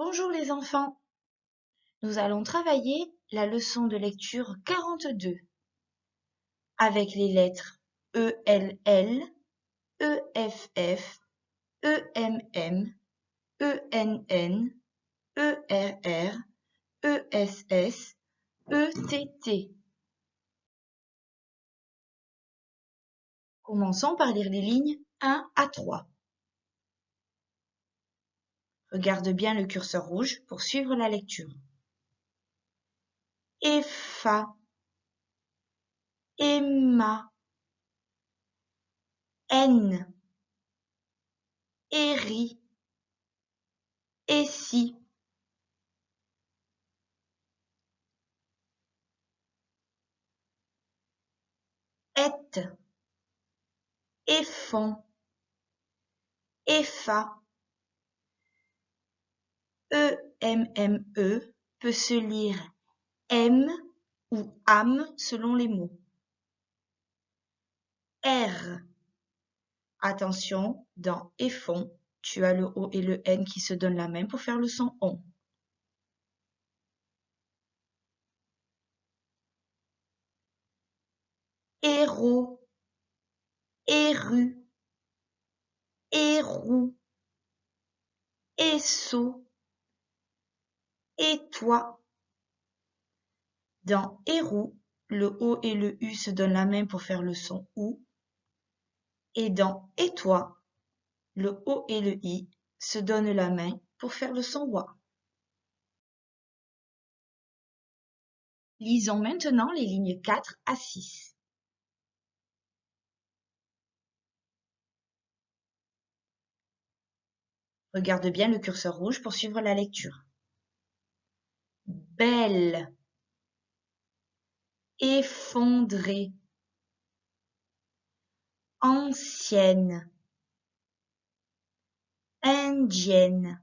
Bonjour les enfants, nous allons travailler la leçon de lecture 42 avec les lettres ELL, EFF, EMM, ENN, ERR, ESS, ETT. Commençons par lire les lignes 1 à 3. Regarde bien le curseur rouge pour suivre la lecture. Effa, Emma, N, Eri, Essi, Et, Effon, Effa, E-M-M-E peut se lire M ou âme selon les mots. R. Attention, dans Effon, tu as le O et le N qui se donnent la main pour faire le son ON. Héros, Héru, Hérou, Esso, et toi. Dans Hérou, le O et le U se donnent la main pour faire le son OU. Et dans et toi, le O et le I se donnent la main pour faire le son WA. Lisons maintenant les lignes 4 à 6. Regarde bien le curseur rouge pour suivre la lecture. Belle, effondrée, ancienne, indienne,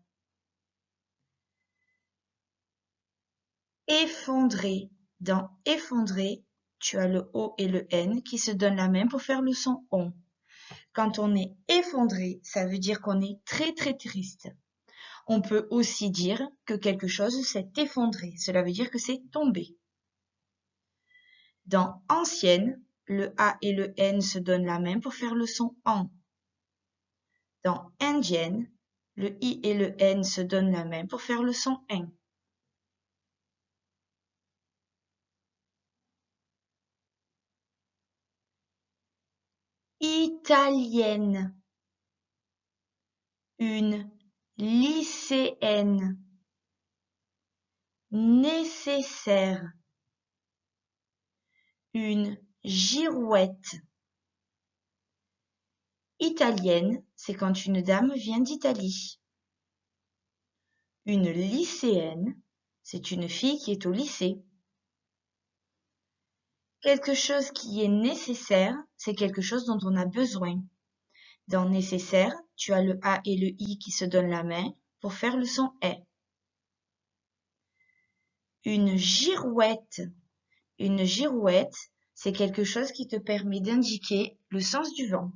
effondrée. Dans effondrée, tu as le O et le N qui se donnent la main pour faire le son ON. Quand on est effondré, ça veut dire qu'on est très très triste. On peut aussi dire que quelque chose s'est effondré. Cela veut dire que c'est tombé. Dans ancienne, le A et le N se donnent la main pour faire le son AN. Dans indienne, le I et le N se donnent la main pour faire le son IN. Italienne, une lycéenne, nécessaire, une girouette. Italienne, c'est quand une dame vient d'Italie. Une lycéenne, c'est une fille qui est au lycée. Quelque chose qui est nécessaire, c'est quelque chose dont on a besoin. Dans nécessaire, tu as le A et le I qui se donnent la main pour faire le son est. Une girouette. Une girouette, c'est quelque chose qui te permet d'indiquer le sens du vent.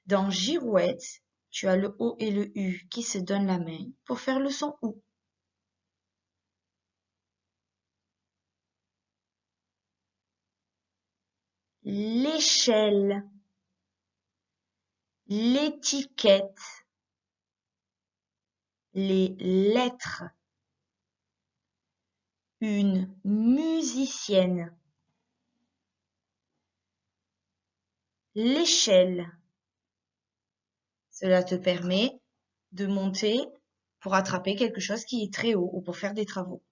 Dans girouette, tu as le O et le U qui se donnent la main pour faire le son OU. L'échelle, l'étiquette, les lettres. Une musicienne. L'échelle. Cela te permet de monter pour attraper quelque chose qui est très haut ou pour faire des travaux.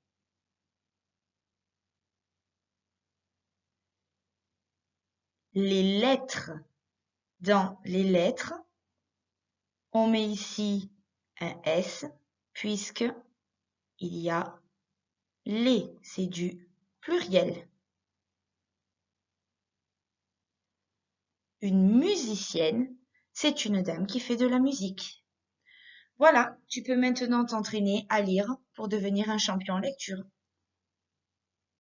Les lettres. Dans les lettres, on met ici un S puisque il y a les, c'est du pluriel. Une musicienne, c'est une dame qui fait de la musique. Voilà, tu peux maintenant t'entraîner à lire pour devenir un champion en lecture.